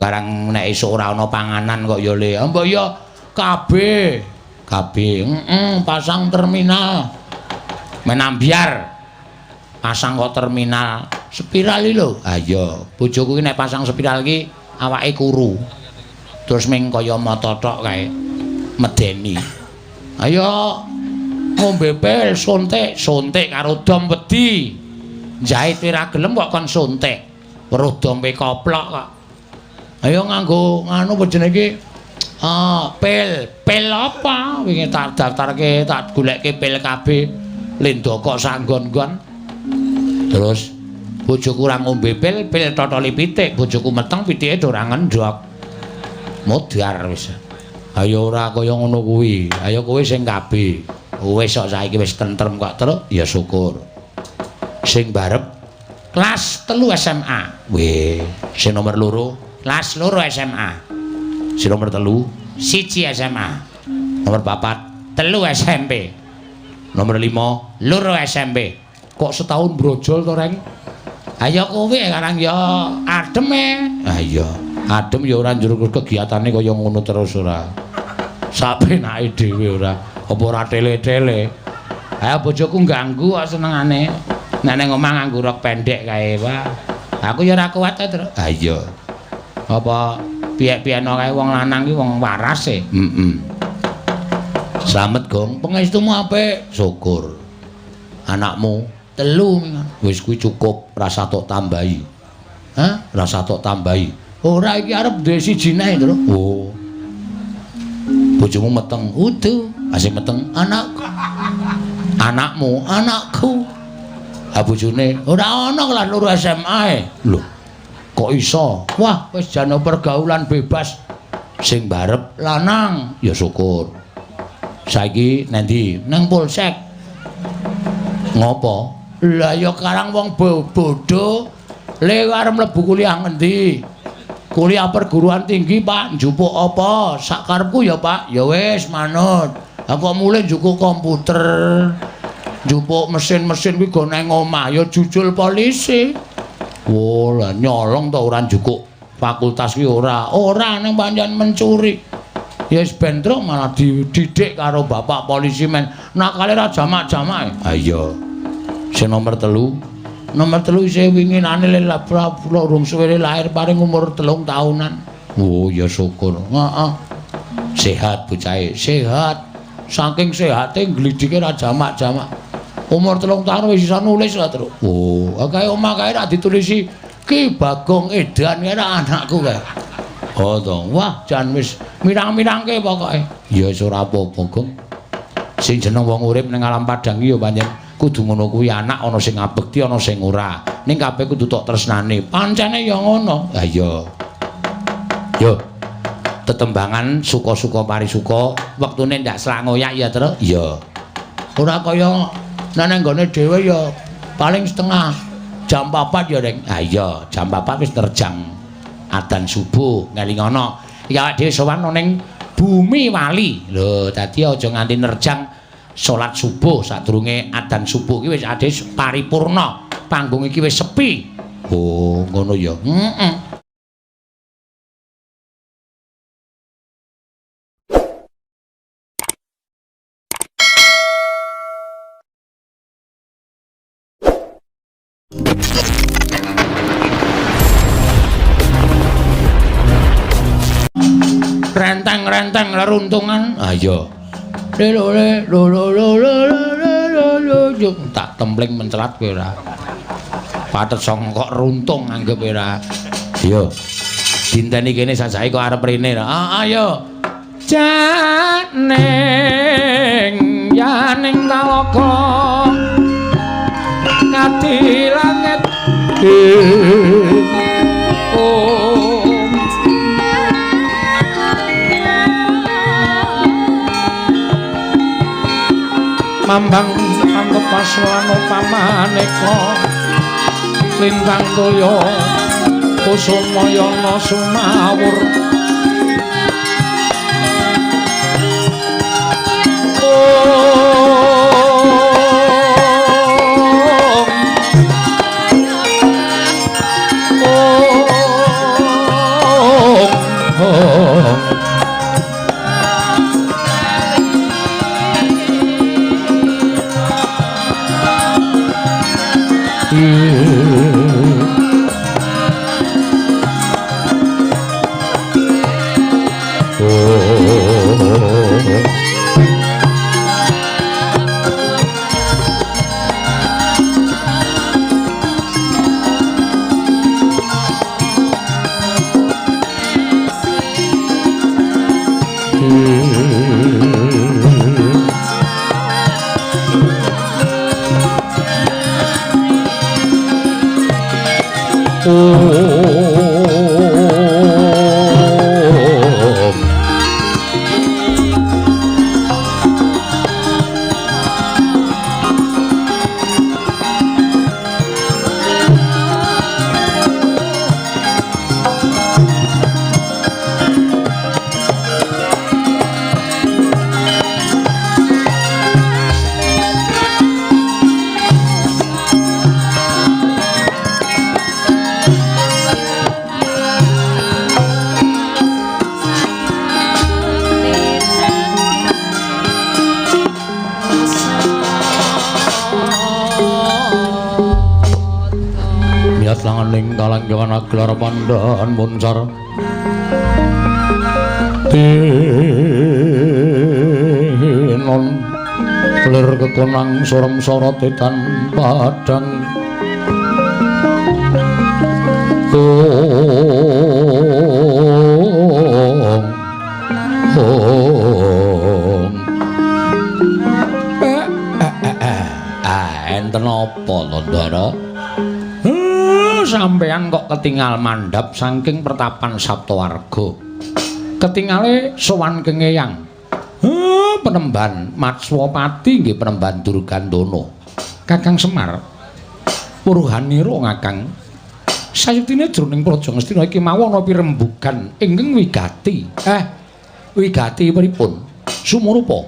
Karang nek esuk ora ana panganan kok ya le. Mbok ya kabeh. Pasang terminal. Menambiar. Pasang kok terminal spiral iki lho. Ha iya, bojoku iki nek pasang spiral iki awake kuru. Terus ming kaya mata tok kae. Medeni. Ayo ngombe pil suntik karo dom wedi. Jahit ora gelem kok kon suntik. Weruh dompe koplok kok. Ayo nganggo nganu jenenge pil apa? Wingi tak daftarke, tak goleke pil kabeh. Lendoko sanggon-gon. Terus bojoku ora ngombe pil totoli pitik, bojoku meteng pitike ora ngendhok. Modar wis. Ayo ora kaya ngono kuwi. Ayo kowe sing kabeh. Wis kok saiki wis tentrem kok terus ya syukur. Sing barep kelas 3 SMA. Weh, sing nomor 2 kelas 2 SMA. Sing nomor 3 1 SMA. Nomor 4 3 SMP. Nomor 5 2 SMP. Kok setahun brojol to, Reng? Ayo kowe karang ya adem Ha iya, adem ya ora njur kegiatane kaya ngono terus ora. Sapenake dhewe ora. Apa ora tele-tele. Ayo bojoku ganggu kok senengane. Nek nang omah nganggo rok pendek kae, Pak. Aku ya ora kuat to, Tru. Ha iya. Apa piyek-piyekno kae wong lanang ki wong waras e. Slamet, Gong. Pangestumu apik. Syukur. Anakmu 3 wis kuwi cukup, rasa tok tambahi. Hah? Rasa tok tambahi. Ora iki arep duwe siji neh, Tru. Oh. Bojomu meteng. Udu. Asih meteng anakku. Anakmu, anakku. Ha bojone ora ana kelas 2 SMA. Lho. Kok iso? Wah, wis jane pergaulan bebas. Sing barep lanang, ya syukur. Saiki nendi? Nang Polsek. Ngopo? Lah ya karang wong bodho. Le arep mlebu kuliah ngendi? Kuliah perguruan tinggi, Pak. Njupuk apa? Sak karepku ya, Pak. Ya wis manut. Aku mulai njupuk komputer. Njupuk mesin-mesin kuwi go nang omah ya jujul polisi. Oh, lah nyolong to ora njupuk fakultas kuwi ora. Ora nang pancen mencuri. Ya wis bentrok malah dididik karo bapak polisi men. Nakale ra jamak-jamak. Ha iya. Sing nomor 3. Nomor 3 isih winginane urung suwe lahir paring umur 3 tahunan. Oh, ya syukur. Heeh. Sehat bocahe, sehat. Saking sehate glidike ra jamak-jamak. Umur 3 tahun wis iso nulis lah, Tru. Oh, kae omah kae ra ditulisi Ki Bagong Edan kira anakku kae. Oh to. Wah, jan wis mirang-mirangke pokoke. Ya wis ora apa-apa, Gong. Sing jeneng wong urip ning alam padang iki ya pancen kudu ngono kuwi, anak ana sing ngabekti ana sing ora. Ning kabeh kudu tok tresnane. Pancene ya ngono. Ha iya. Yo. Tetembangan suka-suka parisuka, wektune ndak selak ngoyak ya, Tru. Iya. Ora kaya nang nggone dhewe ya paling setengah jam 4 ya, Reng. Ha iya, jam 4 wis terjang adzan subuh ngelingono. Iki awake dhewe sowan ning Bumi Wali. Lho, dadi aja nganti nerjang salat subuh sadurunge adzan subuh iki wis ade paripurna. Panggung iki wis sepi. Oh, ngono ya. Heeh. Renteng-renteng leruntungan. Ah iya. Tak templing mencelat kowe ora. Patet songkok runtung anggap ora. Iya. Dinteni kene sajake kok arep rene. Ayo. Janeng yaning kaloka ngati langit. Mambang anggep paswano pamaneka lintang toya kusumayana sumawur Gelar pandaan muncar tinon lir kekonang sorem sorote tan padang enten apa to Ndara? Sampeyan kok ketingal mandhap saking pertapan Saptawarga. Ketingale sowan kengeyang. Penemban Matswapati nggih penemban Durgandana. Kakang Semar. Puruhanira Kakang. Sayuktine jroning Praja Ngastina iki mawon ana pirembugan ingkang wigati. Wigati pripun? Sumurupa.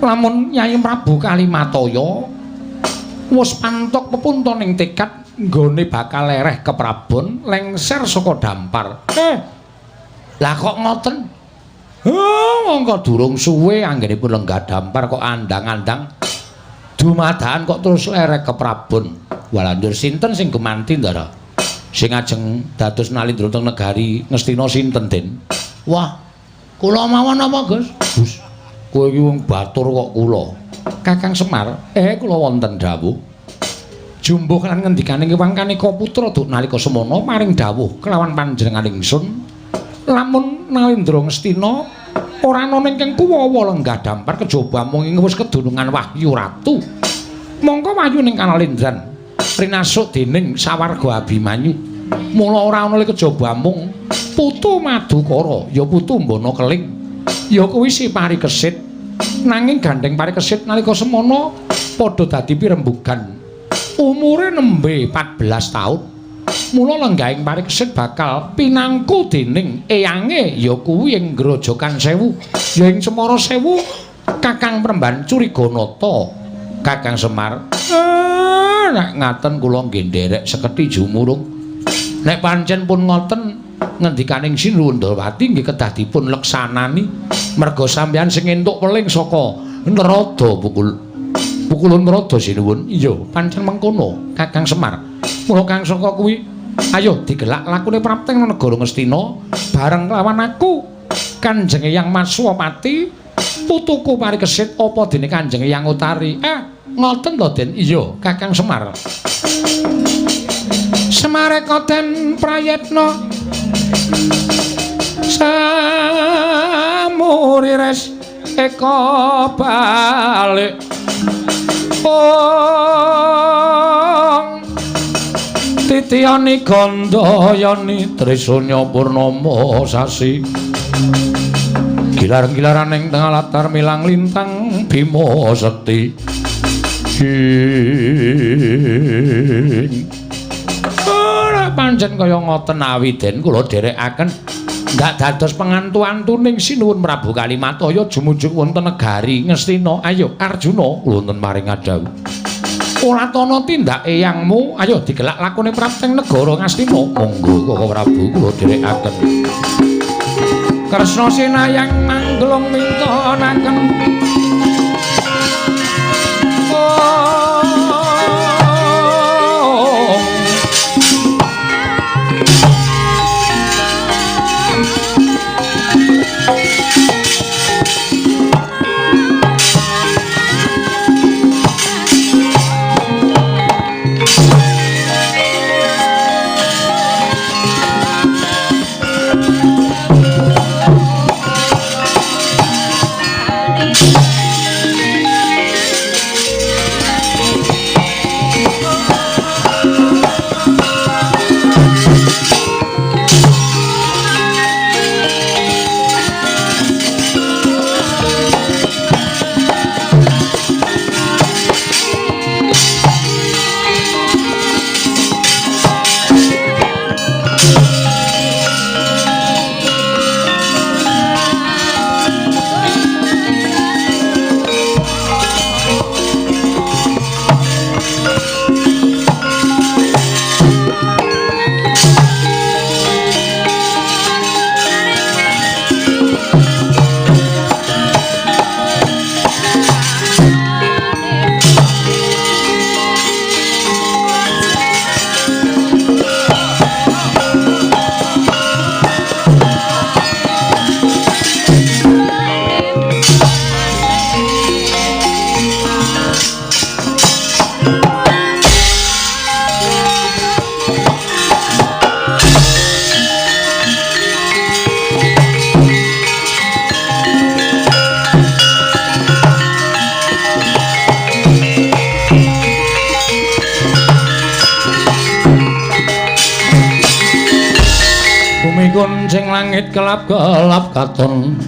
Lamun Nyai Prabu Kalimataya wis pantok pepuntoning tekad nggone bakal lereh keprabon lengser saka dampar. Lah kok ngoten? Monggo durung suwe anggenipun lenggah dampar kok andang-andang dumadakan kok terus lereh keprabon. Walanjur sinten sing gumanti Ndara? Sing ajeng dados nalindra teng negari Ngastina sinten, Den? Wah, kula mawon apa, Gus? Gus, kowe iki wong batur kok kula. Kakang Semar, kula wonten dawuh. Jumbuh lan ngendikaning Hyang Kanika putra duk nalika semana maring dawuh kelawan panjenenganing ingsun lamun Nalindra Ngastina ora ana ingkang kuwawa lenggah dampar kejaba mung ing wis kedunungan Wahyu Ratu mongko wayu ning Kanalindran rinasuk dening sawarga Abimanyu mula ora ana kejaba mung putu Madukara ya putu Mbana Keling ya kuwi si Parikesit nanging gandeng Parikesit nalika semana padha dadi pirembugan umure nembe 14 taun. Mula lenggahing Parikesit bakal pinangku dening eyange ya kuwi ing Grojogan Sewu, ya ing Cemara Sewu, Kakang Premban Curiganata, Kakang Semar. Nek ngaten kula nggih nderek sekethi jumurung. Nek pancen pun ngoten ngendikaning Sinuwundawati nggih kedah dipun leksanani merga sampeyan sing entuk weling saka Nerada Pukulun Nerada Sinuwun. Iya, pancen mengkono, Kakang Semar. Mula kang saka kuwi, ayo digelak lakune prapteng negara Ngastina bareng lawan aku, Kanjeng Hyang Maswapati, putuku Parikesit apa dene Kanjeng Hyang Utari. Ngoten to, Den? Iya, Kakang Semar. Semareka den prayetna samurires eka balik titiyani gandayani Trisunya Purnama sasi gilar-gilaran ing tengah latar milang lintang Bima Sekti ora pancen kaya ngoten awiden kula dherekaken ndak dados pengantu-antuning Sinuwun Prabu Kalimataya jumujug wonten negari Ngastina. Ayo Arjuna wonten maring adhawu. Ora tana tindak eyangmu, ayo digelak lakune prapteng negara Ngastina. Monggo Kakang Prabu kula dherekaken. Kresna sinayang manggelung mintonaken sing langit kelap-kelap katon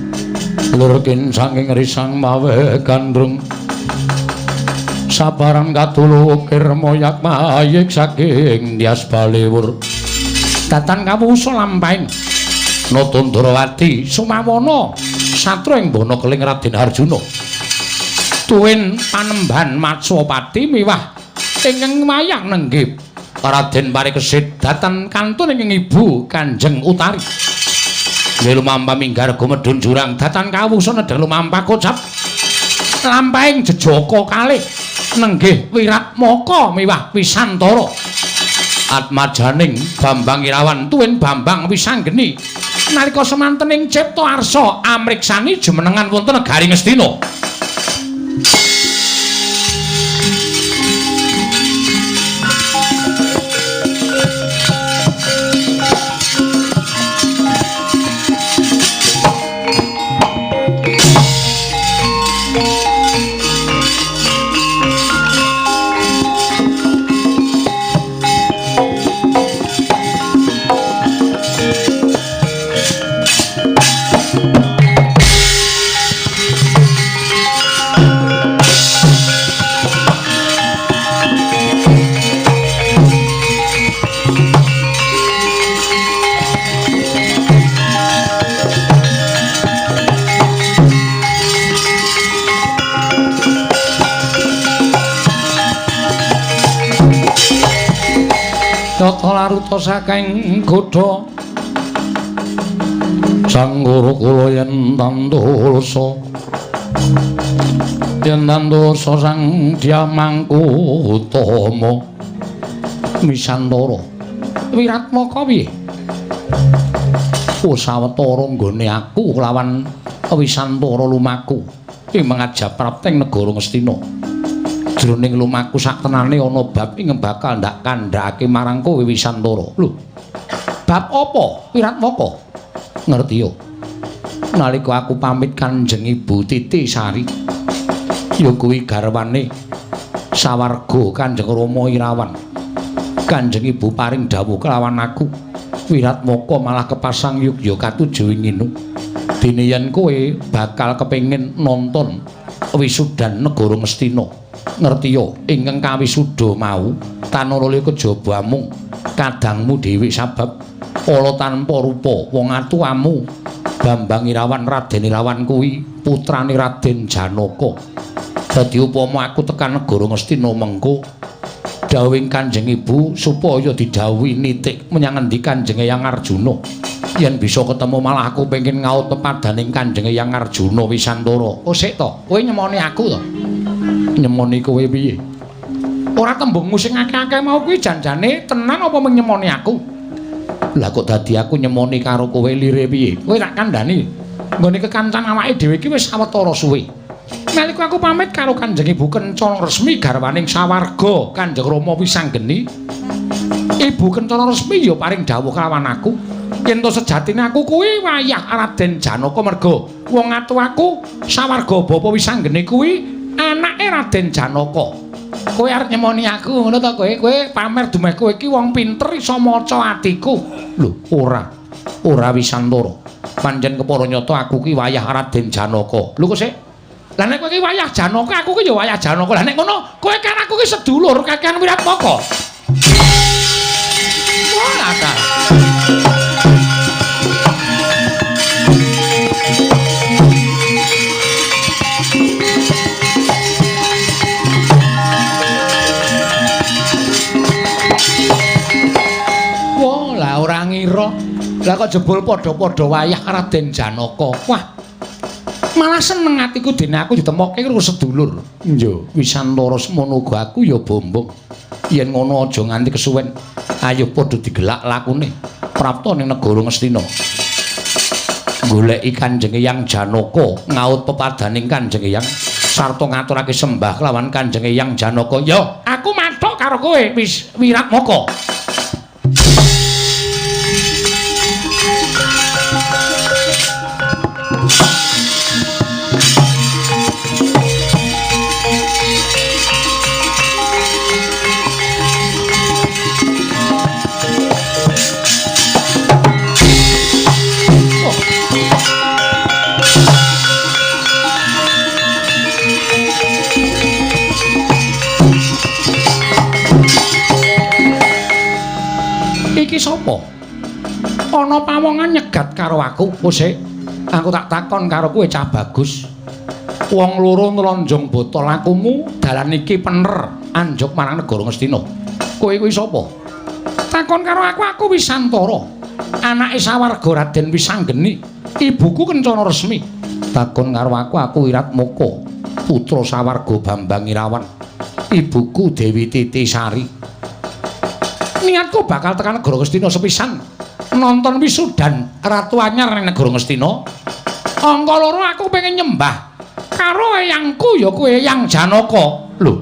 lurkin saking risang mawe gandrung sabaran katulukir moyak mayik saking dias baliwur datan kawusa lampahing Natandrawati sumawana satra ing bana keling Raden Arjuna tuwin panembahan Matsapati miwah ingkang mayang nenggih Raden Parikesit datan kantun ing ibu Kanjeng Utari nggih lumampah minggarga medhun jurang datan kawusa nedhang lumampah kocap lampahing jejaka kalih nenggih Wiratmaka miwah Wisantara atmajaning Bambang Irawan tuwin Bambang Wisanggeni nalika semanten ing cipta arsa amriksani jumenengan wonten negari Ngastina Tata laruta saking godha sang guru kula yen tandosa sang Dyamangku Utama Wisantara Wiratmaka piye sawetara nggone aku kelawan Wisantara lumaku ing mangajab prapting negara Ngastina jroning lumaku saktenane ana bab ing bakal ndak kandhake marang kowe Wisantara. Lho. Bab apa, Wiratmaka? Ngerti yo. Nalika aku pamit Kanjeng Ibu Titi Sari, ya kuwi garwane sawarga Kanjeng Rama Irawan. Kanjeng Ibu paring dawuh kelawan aku, Wiratmaka malah kepasang yugya katujuh nginu. Dene yen kowe bakal kepengin nonton wisudan negara Ngastina. Ngerti yo ingkang kawisuda mau tanara kejaba mung kadangmu dhewe sabab ala tanpa rupa wong atuamu Bambang Irawan Raden Irawan kuwi putrane Raden Janaka. Dadi upama aku tekan negara Ngastina mengko dawuhing Kanjeng Ibu supaya didhawuhi nitik menyang endi Kanjeng Eyang Arjuna yen bisa ketemu malah aku pengen ngaut pepadaning Kanjeng Hyang Arjuna Wisantara. Oh sik to, kowe nyemoni aku to? Nyemoni kowe piye? Ora tembungmu sing akeh-akeh mau kuwi janjane tenan apa mung nyemoni aku? Lah kok dadi aku nyemoni karo kowe lire piye? Kowe tak kandhani. Nggone kekancan awake dhewe iki wis sawetara suwe. Nalika aku pamit karo Kanjeng Ibu Kencana Resmi garwaning sawarga Kanjeng Rama Wisanggeni, Ibu Kencana Resmi ya paring dawuh kelawan aku. Yen to sejatine aku kuwi wayah Raden Janaka merga wong atu aku sawarga Bapa Wisanggeni kuwi anake Raden Janaka. Kowe arep nyemoni aku ngono to kowe? Kowe pamer dumeh kowe iki wong pinter iso maca atiku. Lho, ora Wisantara. Pancen kepara nyata aku ki wayah Raden Janaka. Lho kok sik? Lah nek kowe ki wayah Janaka, aku ki ya wayah Janaka. Lah nek ngono, kowe kan aku ki sedulur kakehan Wiratmaka. Wah, akal. Ora ngira. Lah kok jebul padha-padha wayah Raden Janaka. Wah. Malah seneng atiku dene aku ditemokke karo sedulur. Yo, Wisantara semono uga aku ya bombong. Yen ngono aja nganti kesuwen. Ayo padha digelak lakune. Prapta ning negara Ngastina. Goleki Kanjeng Hyang Janaka, ngaut pepadaning Kanjeng Hyang sarta ngaturake sembah kelawan Kanjeng Hyang Janaka. Yo, aku mathuk karo kowe wis Wiratmaka. Iki sapa? Ana pawongan nyegat karo aku. Oh sik. Aku tak takon karo kowe Cah Bagus. Wong loro nlonjong botol lakumu dalan iki pener anjuk marang negara Ngastina. Kowe kuwi sapa? Takon karo aku Wisantara. Anake sawarga Raden Wisanggeni, ibuku Kencana Resmi. Takon karo aku Wiratmaka, putra sawarga Bambang Irawan. Ibuku Dewi Titisari. Niatku bakal tekan negara Ngastina sepisan nonton wisudan Ratu Anyar ning negara Ngastina. Angka loro aku pengen nyembah karo eyangku ya kowe Eyang Janaka. Lho.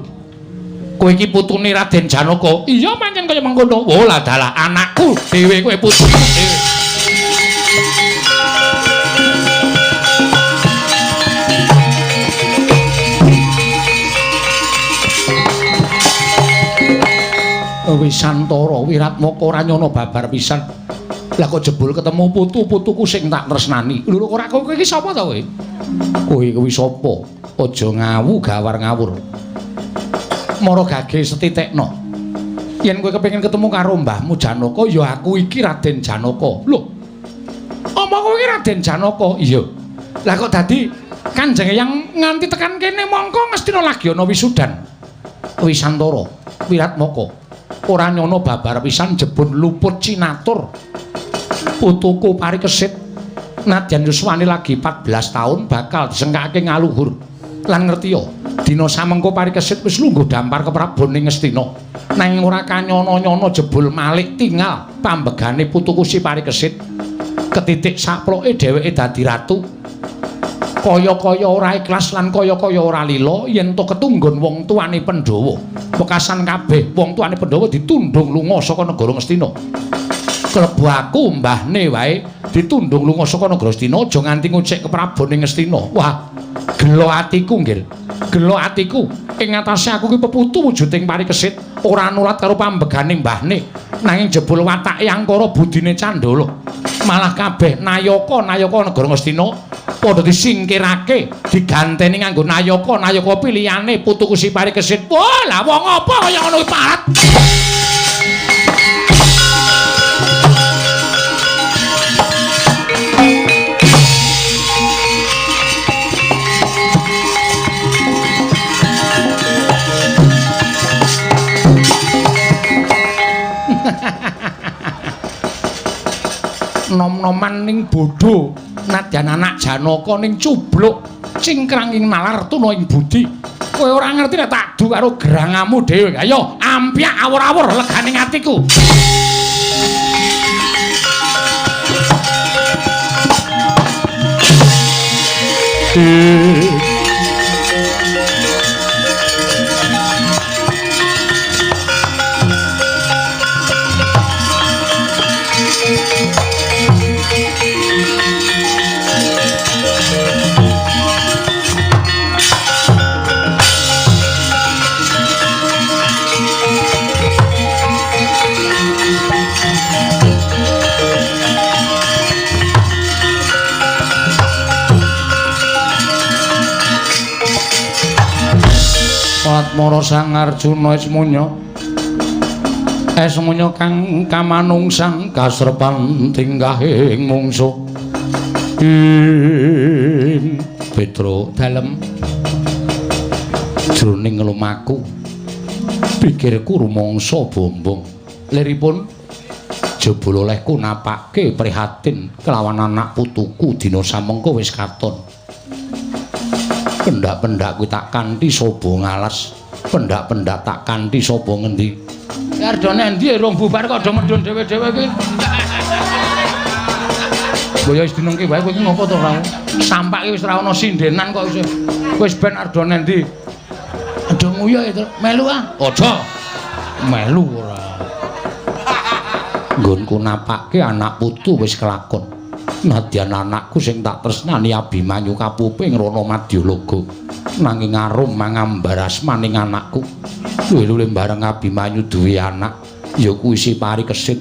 Kowe iki putune Raden Janaka. Iya pancen kaya mengkono. Oh lah dalah anakku dhewe kowe putuku dhewe. Wisantara Wiratmaka ora nyono babar pisan. Lah kok jebul ketemu putu-putuku sing tak tresnani. Lho ora kowe iki sapa to kowe? Kowe kuwi sapa? Aja ngawu gawar ngawur. Mara gage setitekno. Yen kowe kepengin ketemu karo mbahmu Janaka, ya aku iki Raden Janaka. Lho. Apa kowe iki Raden Janaka? Iya. Lah kok dadi Kanjeng Hyang nganti tekan kene mongko Ngastina lagi ana wisudan. Wisantara Wiratmaka ora nyono babar pisan jebul luput cinatur. Putuku Parikesit nadyan yuswane lagi 14 taun bakal disengkake ngaluhur. Lan ngertiya, dina samengko Parikesit wis lungguh dampar ke Prabu ning Ngastina. Nanging ora kanyono-nyono jebul malik tinggal pambegane putuku si Parikesit. Ketitik saploke dheweke dadi ratu. Kaya-kaya ora ikhlas lan kaya-kaya ora lila yen to ketunggon wong tuane Pandhawa. Wekasan kabeh wong tuane Pandhawa ditundung lunga saka negara Ngastina. Klebu aku mbahne wae ditundung lunga saka negara Ngastina aja nganti ngucik ke Prabu ning Ngastina. Wah, gelo atiku nggih. Gelo atiku ing atase aku ki peputu wujuding Parikesit ora nulat karo pambegane mbahne. Nanging jebul watake angkara budine Candala. Malah kabeh nayaka negara Ngastina padha disingkirake diganteni nganggo nayaka pilihane putuku si Parikesit. Wah, lah wong apa kaya ngono iki parat. nom-noman ning bodho nadyan anak Janaka ning cubluk cingkrang ing nalar tuna ing budi kowe ora ngerti nek tak du karo gerangamu dhewe ayo ampiak awur-awur leganing atiku Atmara Sang Arjuna esmunya kang kamanungsan kasrepan tinggahing mungsuh Petro dalem jroning lumaku pikirku rumangsa bombong liripun jebul olehku napake prihatin kelawan anak putuku dina samengko wis katon pendak-pendak kuwi tak kanthi sapa ngalas pendak-pendak tak kanthi sapa ngendi Ardane endi rong bubar kok do medhun dhewe-dhewe kuwi Boyo wis dinengke wae kowe iki ngopo to ora sampak iki wis ora ana sindenan kok wis ben Ardane endi ado nguyuh itu melu ah aja melu ora nggonku napake anak putu wis kelakon nadyan anakku sing tak tresnani Abimanyu kapuping rono Madyalaga nanging arum mangambar asmaning anakku luwih-luwih bareng Abimanyu duwe anak ya kuwi si Parikesit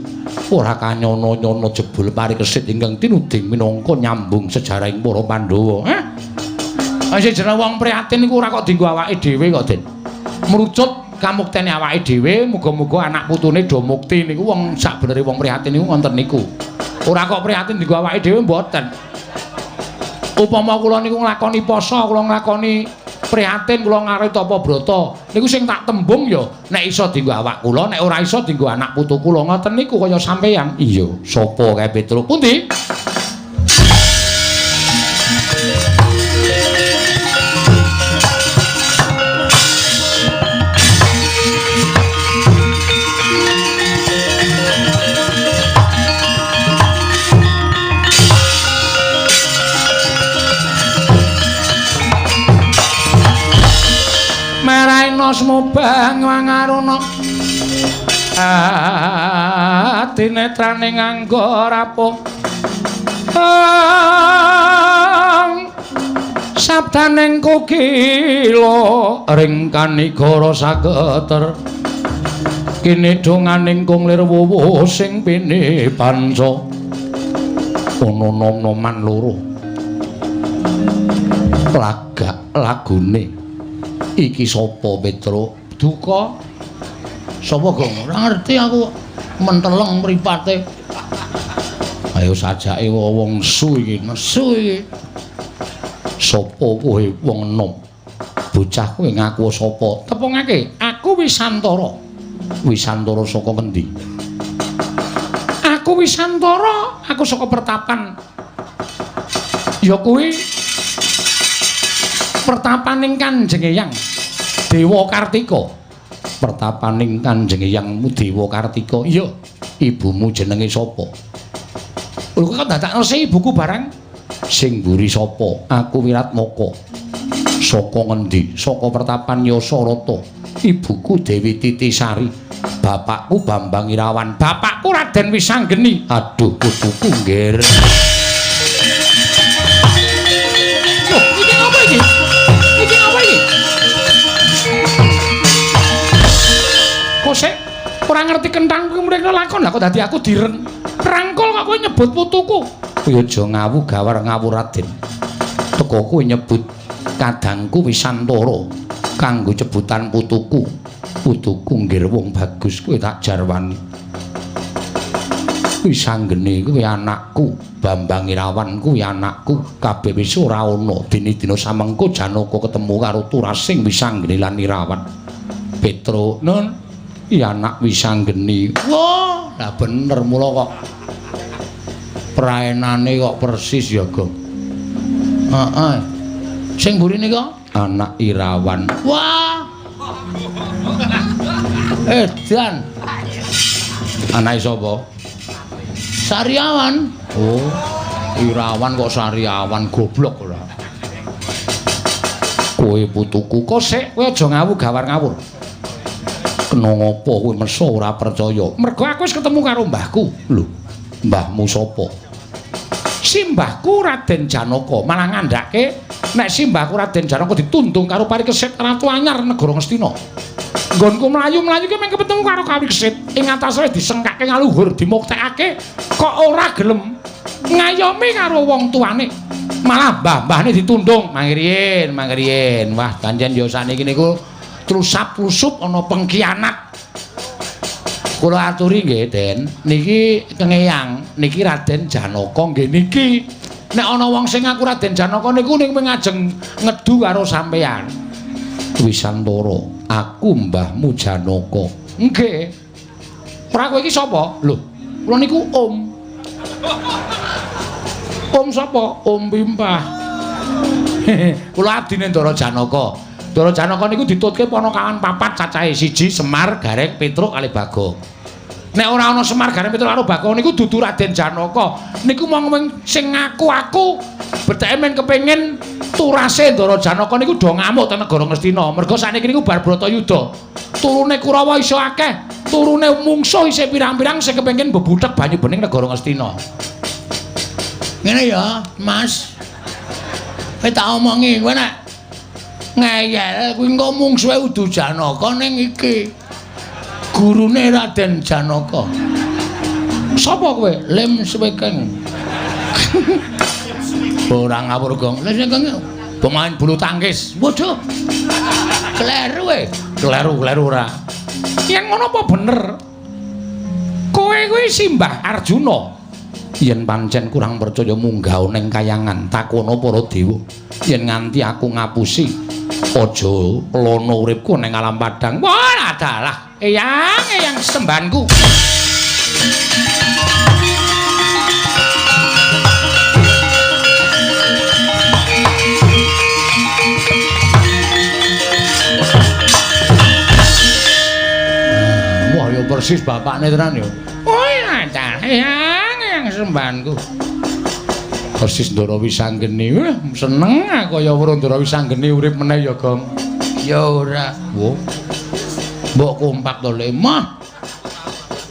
ora kanyono-nyono jebul Parikesit ingkang tinuding minangka nyambung sejarahing para Pandhawa sing jeneng wong prihatin iku ora kok dienggo awake dhewe kok Den mrucut kamuktene awake dhewe muga-muga anak putune do mukti niku wong sakbenere wong prihatin niku wonten niku ora kok prihatin dienggo awake dhewe mboten. Upama kula niku nglakoni poso, kula nglakoni prihatin, kula ngarit apa brata, niku sing tak tembung ya nek iso dienggo awak kula, nek ora iso dienggo anak putu kula ngoten niku kaya sampeyan. Iya, sapa kae Petruk? Pundi? Mubang wangaruna tinetrane nganggo rapuh sabdaning kukila ring kanigara sageter kene donganing kunglir wuwuh sing pene panca ana nom-noman loro lagak lagune iki sapa Petro duka sapa gong ora ngerti aku menteleng mripate ayo sajake wong nesu iki sapa kowe wong enom bocah kowe ngaku sapa tepungake aku Wisantara saka ngendi aku Wisantara aku saka pertapan ya kuwi pertapaning Kanjeng Hyang Dewa Kartika pertapaning Kanjeng Hyangmu Dewa Kartika iya ibumu jenenge sapa lho kok dadak ngersi ibuku barang sing mburi sapa aku Wiratmaka saka ngendi saka pertapan Yasarata ibuku Dewi Titisari bapakku Bambang Irawan bapakku Raden Wisanggeni aduh putuku ngger kosek ora ngerti kentangku mrene lakon lah kok dadi aku dirangkul kok kowe nyebut putuku kowe aja ngawu gawar ngawur Raden teko kowe nyebut kadangku Wisantara kanggo cebutan putuku nggir wong bagus kowe tak jarwani Wisanggeni kuwi anakku Bambang Irawan kuwi anakku kabeh wis ora ana dina samengko Janaka ketemu karo Turasing Wisanggeni lan Irawan Petro nun iya anak Wisanggeni wah lah bener mula kok praenane kok persis ya, Gong. Heeh. Sing burine kok anak Irawan. wah. Dan Anake sapa? Sariawan. Oh, Irawan kok Sariawan goblok ora. Kowe putuku kok sik kowe aja gawar-ngawur. Kena ngopo kowe meso ora percaya? Mergo aku wis ketemu karo mbahku. Lho, mbahmu sapa? Si mbahku Raden Janaka malah ngandhake nek si mbahku Raden Janaka ditundung karo Parikesit Ratu Anyar negara Ngastina. Nggonku mlayu-mlayu ki mung ketemu karo Parikesit ing atase disengkake ngaluhur dimuktekake kok ora gelem ngayomi karo wong tuane. Malah mbah-mbahne ditundung mangriyen. Wah, pancen ya saniki niku trusap-trusup ana pengkhianat. Kula aturi nggih, Den. Niki kengeyang, niki Raden Janaka nggih niki. Nek ana wong sing ngaku Raden Janaka niku ning ngajeng ngedu karo sampeyan. Wisantara, aku mbahmu Janaka. Nggih. Ora kowe iki sapa? Lho, kula niku Om. Om sapa? Om Pimpah. Kula abdine Ndara Janaka. Ndara Janaka niku ditutke ponokawan papat cacahe siji Semar, Gareng, Petruk kali Bagong. Nek ora ana Semar, Gareng, Petruk karo Bagong niku dudu Raden Janaka. Niku mong sing ngaku aku beteke men kepengin turase Ndara Janaka niku do ngamuk teng negara Ngastina. Mergo sakniki niku bar Bratayuda. Turune Kurawa iso akeh, turune mungsuh isih pirang-pirang sing kepengin bebutek banyu bening negara Ngastina. Ngene ya, Mas. Kowe tak omongi kowe nek ngeyel kuwi engko mungsuhe Udu Janaka ning iki. Gurune Raden Janaka. Sapa kowe? Lem Swekeng. Ora ngawur, Gong. Lem Swekeng pemain bulu tangkis. Waduh. Kleru kowe. Kleru ora. Yen ngono apa bener? Kowe kuwi Simbah Arjuna. Yen pancen kurang percaya munggah ning kayangan takono para dewa yen nganti aku ngapusi aja lono uripku ning alam padang wah adalah eyang sembanku. Wah ya persis bapakne tenan ya. Oh ya adalah eyang sembanku. Persis Ndara Wisanggeni. Seneng aku kaya weruh Ndara Wisanggeni urip meneh ya, Gong. Ya ora. Wo. Mbok kompak to, Lemah.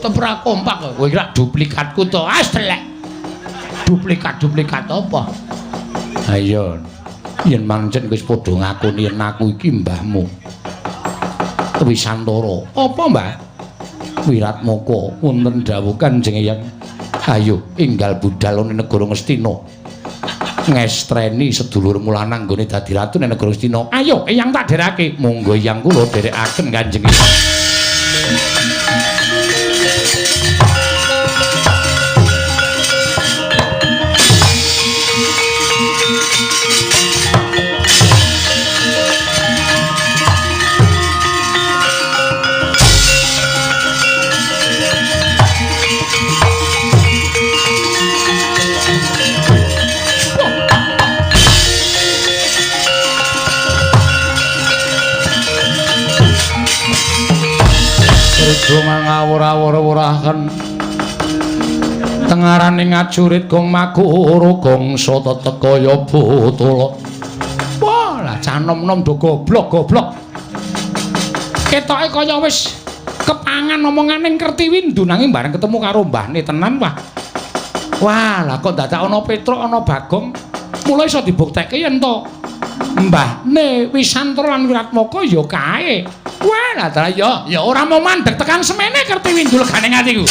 Tepra kompak kowe kira duplikatku to. Ah, telek. Duplikat apa? Ayo. Yen pancen wis padha ngakoni yen aku iki mbahmu. Wisantara. Apa, Mbah? Wiratmaka wonten dawuh Kanjeng Eyang. Ayo enggal budal ning negara Ngastina. Ngestreni sedulurmu lanang nggone dadi ratu ning negara Ngastina. Ayo Eyang tak derake. Monggo Eyang kula derekaken Kanjeng Eyang. Dungang ngawur-awur-awuraken tengaraning ngajurit gong makuru gongso teteka ya botala. Wah, lah canom-nom do goblok. Ketoke kaya wis kepangan omonganing Kertiwindu nanging bareng ketemu karo mbahne tenan wah. Wah, lah kok dadak ana Petruk ana Bagong. Mulai iso dibuktekke yen to mbahne Wisantara lan Wiratmaka ya kae. Wah, lah ya ora mau mandeg tekan semene Kertiwindu legane atiku.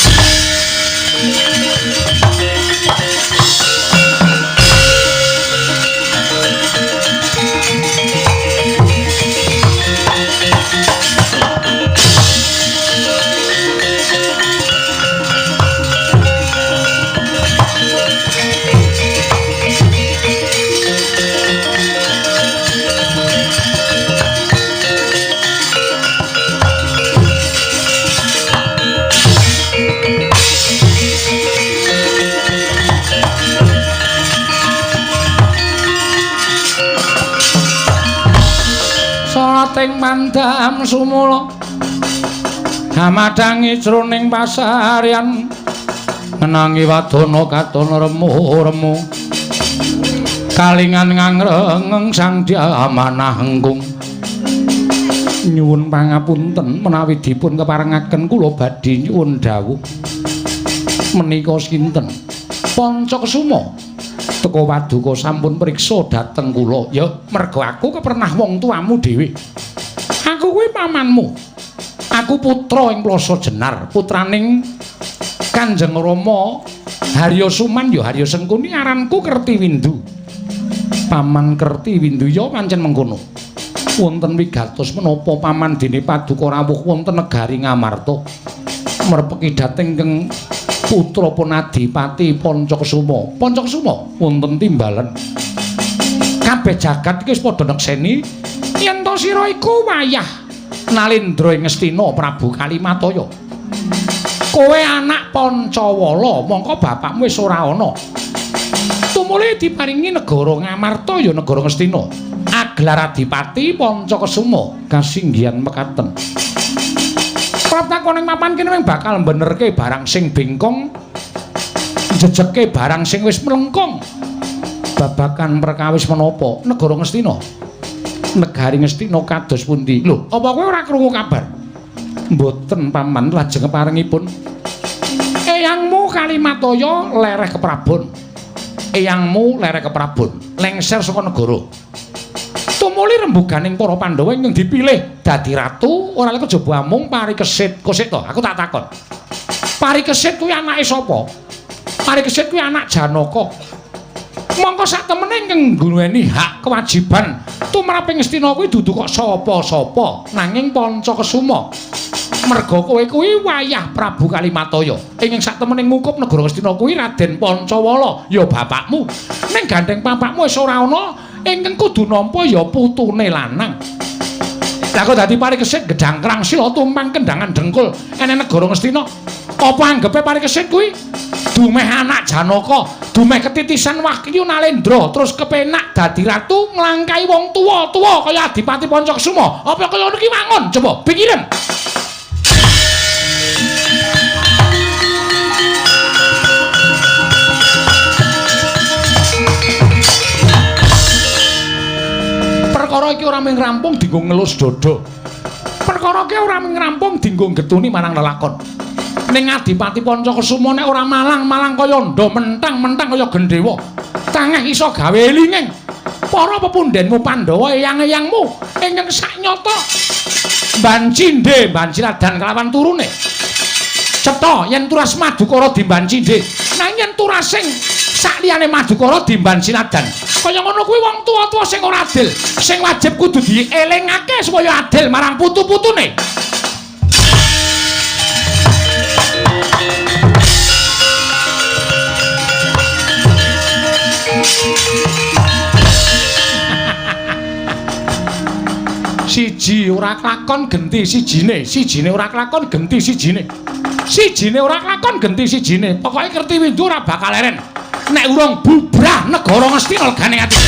pating mandam sumula hamadangi jroning pasaryan ngenangi wadana katon remu-remu kalingan ngangrengeng sang diamanah engkung nyuwun pangapunten menawi dipun keparengaken kula badhe nyuwun dawuh menika sinten Pancakesuma teka paduka sampun priksa dhateng kula ya merga aku kepernah wong tuamu dhewe aku kuwi pamanmu aku putra ing Plasa Jenar putraning Kanjeng Rama Harya Suman ya Harya Sengkuni aranku Kertiwindu paman Kertiwindu ya pancen mengkono wonten wigatos menapa paman dene paduka rawuh wonten negari Ngamarta merpeki dhateng keng putra Punadipati Pancakesuma wonten timbalan kabeh jagat iki wis padha nekseni yen to sira iku wayah Nalendra ing Ngastina Prabu Kalimataya kowe anak Pancawala mongko bapakmu wis ora ana tumuli diparingi negara Ngamarta ya negara Ngastina Aglar Adipati Pancakesuma kasinggihan mekaten pratakoning mapan kene bakal benerke barang sing bengkong jejeke barang sing wis mlengkong babakan perkawis menapa negara Ngastina negari Ngastina kados pundi lho apa kowe ora krungu kabar mboten paman lajeng keparengipun eyangmu Kalimataya lereh keprabon eyangmu lereh keprabon lengser saka negara tumuli rembuganing para Pandhawa ingkang dipilih dadi ratu ora lek kejaba amung Parikesit kosik to aku tak takon Parikesit kuwi anake sapa Parikesit kuwi anak Janaka mongko sak temene ingkang nduweni hak kewajiban tumraping Ngastina kuwi dudu kok sapa-sapa nanging Pancakesuma merga kowe kuwi wayah Prabu Kalimataya ingkang sak temene ngukup negara Ngastina kuwi Raden Pancawala ya bapakmu ning gandeng bapakmu wis ora ana ingkang kudu nampa ya putune lanang. Lah kok dadi Parikesit gedhang krangsila tumpang kendangan dengkul ene negara Ngastina. Apa anggepe Parikesit kuwi dumeh anak Janaka, dumeh ketitisan Wahyu Nalendra terus kepenak dadi ratu nglangkai wong tuwa-tuwa kaya Adipati Pancakesuma. Apa kaya ngono ki wangun? Coba pikirin. Perkara iki ora mung rampung dienggo ngelus dada. Perkara iki ora mung rampung dienggo getuni marang lelakon. Ning Adipati Pancakesuma nek ora malang-malang kaya nda mentang-mentang kaya gendhewa. Tangeh iso gawe elinging. Para pepundhenmu Pandhawa eyang-eyangmu ingkang saknyata Bancindhe, Banciladan kelawan turune. Cetha yen turas Madukara dimbancindhe, nanging yen turasing sakliyane Madukara dimbanciladan. Kaya ngono kuwi wong tuwa-tuwa sing ora adil, sing wajib kudu dielingake supaya adil marang putu-putune. Siji ora klakon genti sijine ora klakon genti sijine ora klakon genti sijine pokoke Kertiwindu ora bakal leren nek urung bubrah negara Ngastina legane ati.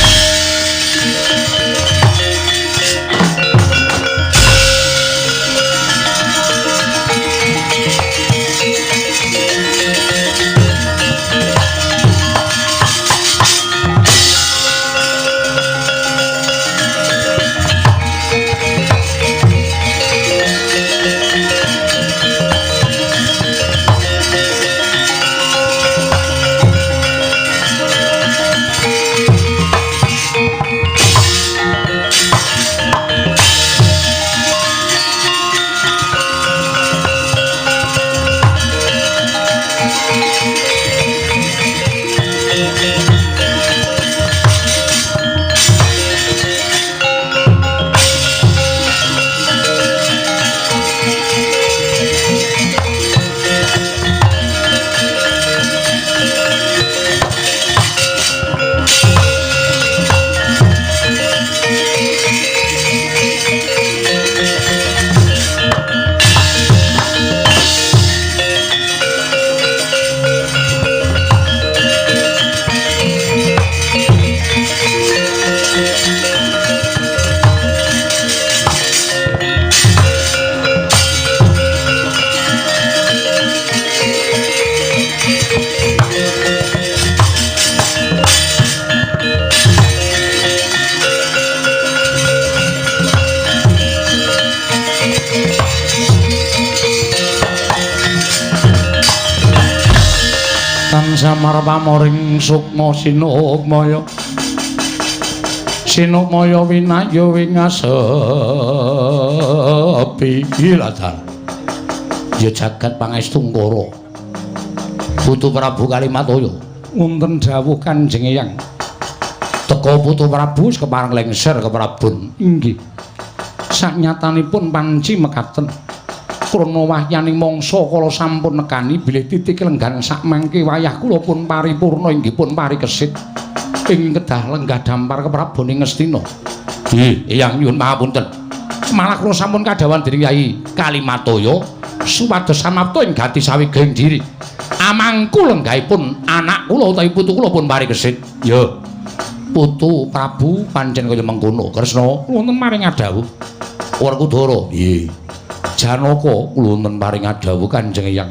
lamar pamoring sukma sinukmaya sinukmaya winayu wingasepi iladan ya jagat pangestu ngkara Putu Prabu Kalimataya wonten dawuh Kanjeng Eyang teka Putu Prabu kepareng lengser ke Prabun inggih saknyatanipun panci mekaten krana wahyaning mangsa kala sampun nekani bilih titik lenggan sak mangke wayah kula pun paripurna inggih pun parikesit ing kedah lenggah dampar ke Prabuning Ngastina. Nggih, Eyang nyuwun pangapunten. Malah kula sampun kadhawuhan dening Kyai Kalimataya supados samapta ing gati sawigeng diri. Amangku lenggahipun anak kula utawi putu kula pun parikesit. Ya. Putu Prabu pancen kaya mengkono. Kresna wonten maring adhawuh. Werkudara. Nggih. Janaka kula wonten paring adhawuh Kanjeng Eyang.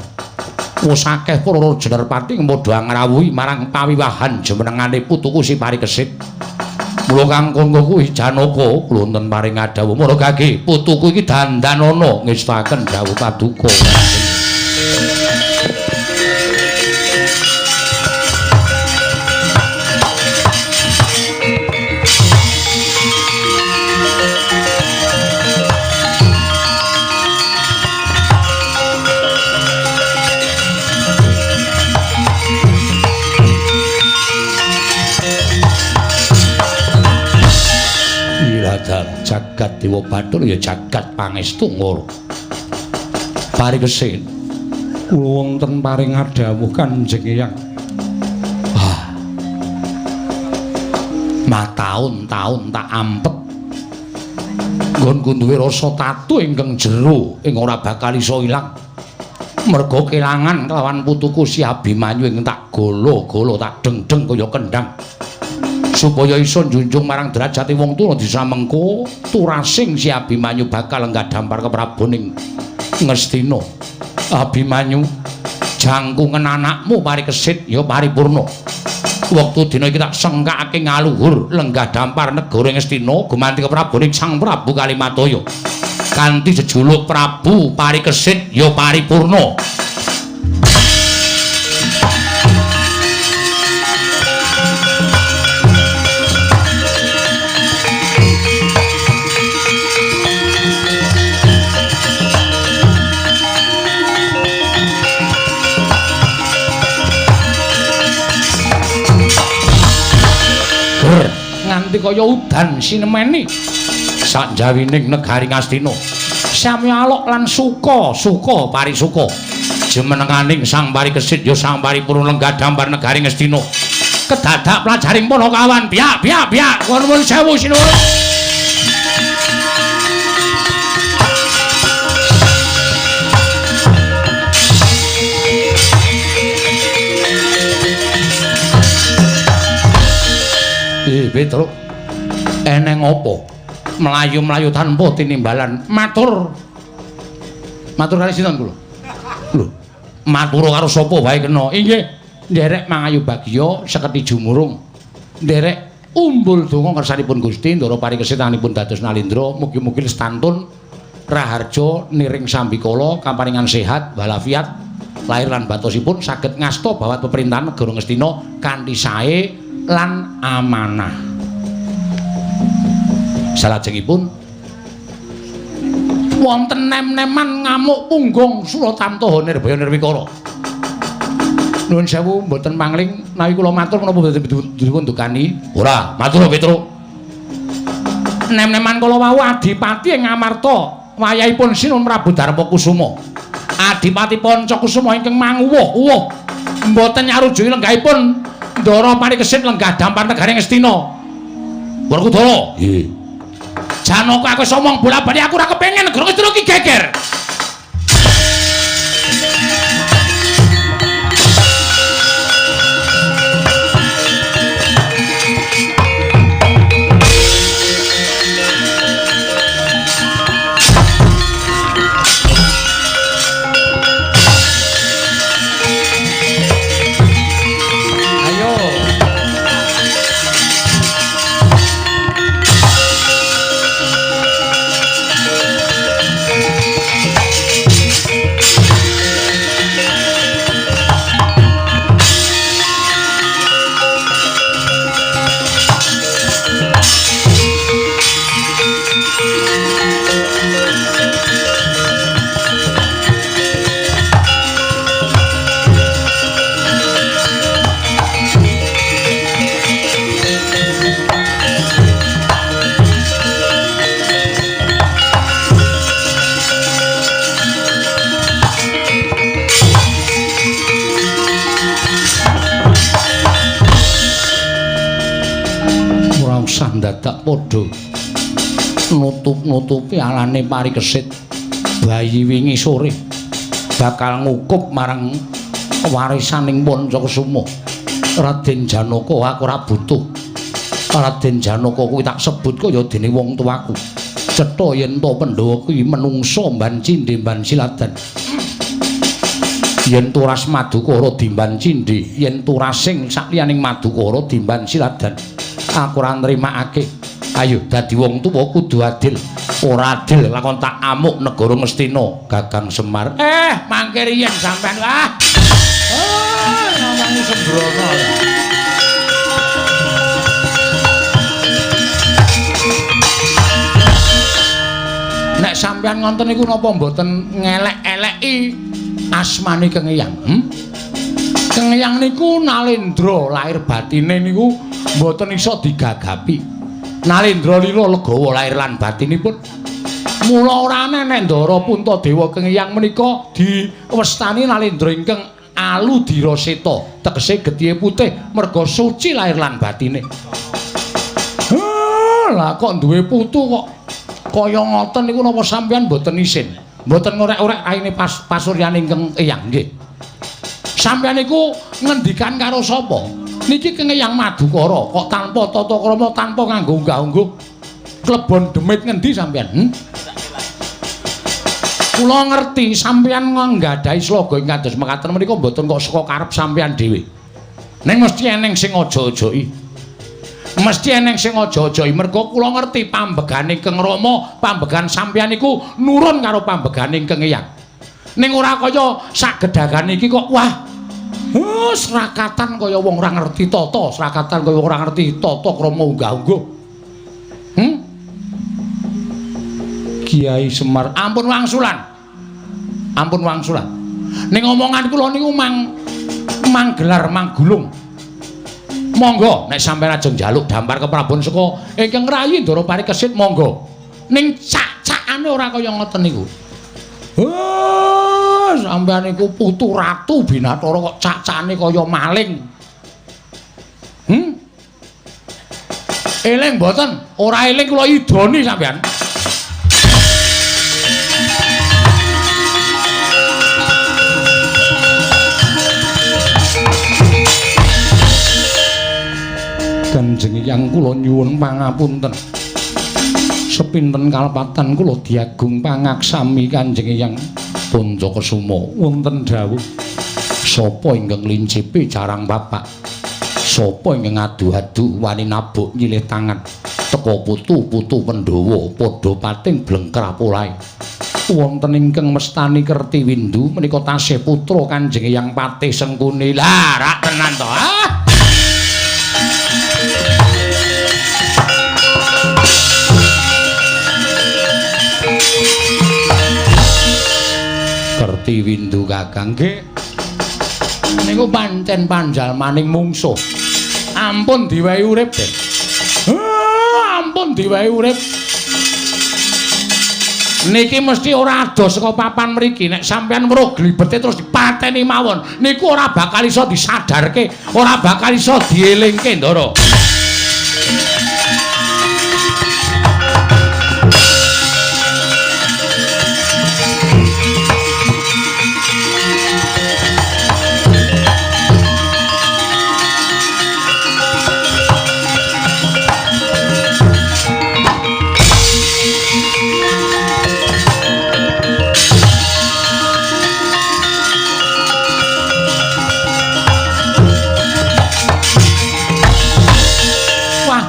Wis akeh para raja Nerpati padha ngrawuhi marang pawiwahan jumenengane putuku si parikesit. Mula kang kono kuwi Janaka kula wonten paring adhawuh. Mula gage putuku iki dandanana ngestaken dawuh paduka. Jagat Dewa Bathara ya jagat pangestu ngara. Parikesit kula wonten paring adhawuh Kanjeng Eyang. Mataun-taun tak ampet. Nggonku duwe rasa tatu ingkang jero ing ora bakal iso ilang. Merga kelangan kelawan putuku si Abimanyu ing tak golo-golo tak deng-deng kaya kendhang. Supaya iso njunjung marang derajate wong tuwa disa mengko turasing si Abimanyu bakal enggak dampar ke Prabuning Ngastina. Abimanyu jangkungan anakmu parikesit ya paripurna. Wektu dina iki tak sengkakake ngaluhur lenggah dampar negara Ngastina gumanti ke Prabuning Sang Prabu Kalimataya. Kanthi jejuluk Prabu Parikesit ya paripurna. Nganti kaya udan sinemeni sakjawining negari Ngastina sami alok lan suka parisuka jumenenganing Sang Parikesit ya sang paripurna lenggah dampar negari Ngastina kedadak plajaring Panakawan biak nuwun sewu sinuwun. Petruk eneng apa mlayu-mlayu tanpa tinimbalan matur kali sinten kula lho matur karo sapa wae kena inggih nderek mangayu bagya seketi jumurung nderek umbul donga kersanipun Gusti ndara parikesetanipun dados nalindra mugi-mugi lestantun raharja niring sambikala kaparingan sehat walafiat lahir lan batosipun saged ngasta bawat peperintahan negara Ngastina kanthi sae lan amanah. Salajengipun wonten nem-neman ngamuk punggung Suratamtaha Nirbaya Nirwikara. Nuwun sewu mboten mangling nawi kula matur menapa boten dipun dukani. Ora, matur Petruk. Nem-neman kala wau Adipati ing Ngamarta wayahipun Sinun Prabu Darmakusuma. Adipati Pancakusuma ingkang manguwuh mboten nyarujuki lenggahipun Ndara Parikesit lenggah dampar negari Ngastina. Werkudara. Nggih. Janaka aku wis omong bola-bali aku ora kepengin negara Ngastina iki geger. ora usah dadak padha nutup-nutupi alane parikesit bayi wingi sore bakal ngukup marang warisaning Pancakesuma. Raden Janaka aku ora butuh. Raden Janaka kuwi tak sebut kaya dene wong tuaku. Cetha yen to Pandhawa kuwi menungsa mban cindhe mban siladan. Yen turas Madukara dimban cindhe, yen turasing sakliyaning Madukara dimban siladan. Aku ora nrimakake. Ayo dadi wong tuwa kudu adil. Ora adil lakon tak amuk negara Ngastina, Gagang Semar. Mangke riyen sampean ngomongmu sembrono. Nek sampean ngonten niku napa mboten ngelek-eleki asmane Kang Eyang? Kang Eyang niku Nalendra lahir batine niku mboten iso digagapi. Nalendra lila legawa lahir lan batinipun. Mula ora ana nek Ndara Puntadewa Kang Eyang menika diwestani Nalendra ingkang Aludira Seta, tegese getihé putih merga suci lahir lan batine. Lah kok duwe putu kok kaya ngoten niku napa sampeyan mboten isin? Mboten ngorek-orek raine pasuryaning Kang Eyang nggih. Sampeyan niku ngendikan karo sapa? Niki Kang Eyang Madukara kok tanpa tata krama, tanpa nganggo unggah-ungguh. Klebon demit ngendi sampeyan? Kula ngerti sampeyan nggadahi sloga ing kados mekaten menika mboten kok saka karep sampeyan dhewe. Ning mesti eneng sing aja-ajoki. Mesti eneng sing aja-ajoki merga kula ngerti pambegane Kang Rama, pambegan sampeyan iku nurun karo pambegane Kang Eyang. Ning ora kaya sagedhagan iki kok wah. Srakatan kaya wong ora ngerti tata, srakatan kaya ora ngerti tata krama unggah-ungguh. Kiai Semar, ampun wangsulan. Ampun wangsulan. Ning omongan kula niku mang gelar mang gulung. Monggo nek sampeyan ajeng njaluk dampar keprabon saka ingkang rayi Ndara Parikesit monggo. Ning cak-cakane ora kaya ngoten niku. Sampeyan niku putu ratu Binathara kok cak-cakane kaya maling. Eling mboten? Ora eling kula idoni sampeyan. Kanjeng Eyang kula nyuwun pangapunten. Sepinten kalepatan kula diagung pangaksami Kanjeng Eyang Pancakesuma. Wonten dawuh sapa ingkang lincipi jarang bapak, sapa ingkang adu-adu wani nabuk nyilih tangan, teka putu-putu Pandhawa padha pating blengker apolahe. Wonten ingkang mestani Kertiwindu menika tasih putra Kanjeng Eyang Patih Sengkuni. Lah rak tenan to. Kertiwindu Kakang nggih. Niku pancen panjalmaning mungsuh. Ampun diwehi urip, Den. Ampun diwehi urip. Niki mesti ora adoh saka papan mriki nek sampeyan weruh glibete terus dipateni mawon. Niku ora bakal iso disadarke, ora bakal iso dielingke, Ndara.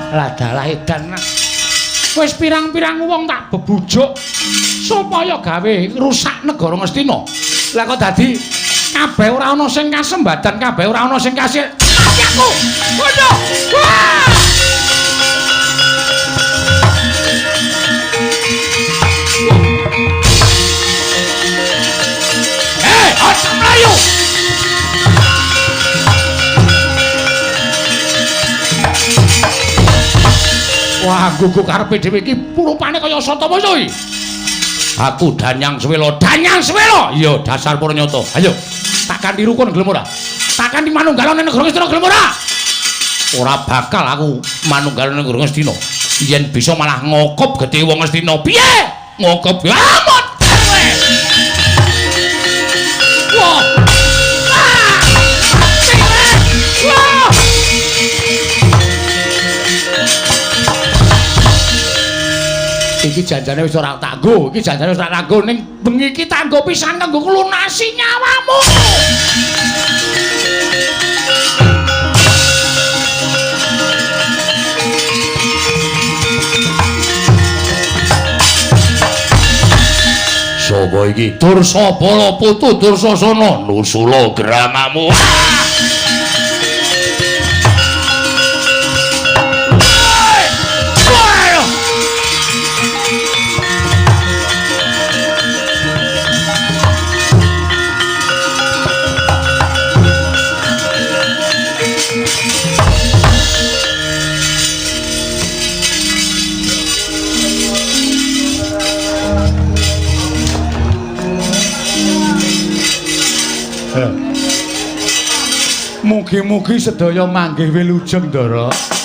Ladalah edan. Wis pirang-pirang wong tak bebujuk supaya gawe rusak negara Ngastina. Lah kok dadi kabeh ora ana sing kasembadan, kabeh ora ana sing kasil. Aku. Waduh. Wah! Aja mlayu. Wah, gugu karepe dhewe iki rupane kaya Satamaya iki. Aku Danyang Swela, Danyang Swela. Iya, dasar Pranyata. Ayo, takkan dirukun gelem ora? Takkan di manunggalane negara Ngastina gelem ora? ora bakal aku manunggal ning Guru Ngastina. Yen bisa malah ngokop gedhe wong Ngastina. Piye? Ngokop amot. Wah. Iki janjane wis ora tak nggo, iki janjane wis ora tak nggo ning bengi iki tak nggo pisan kanggo nglunasi nyawamu. Sapa iki? Dursabala putu Dursasana nusula gramamu. Mugi-mugi sedaya manggih wilujeng Ndara.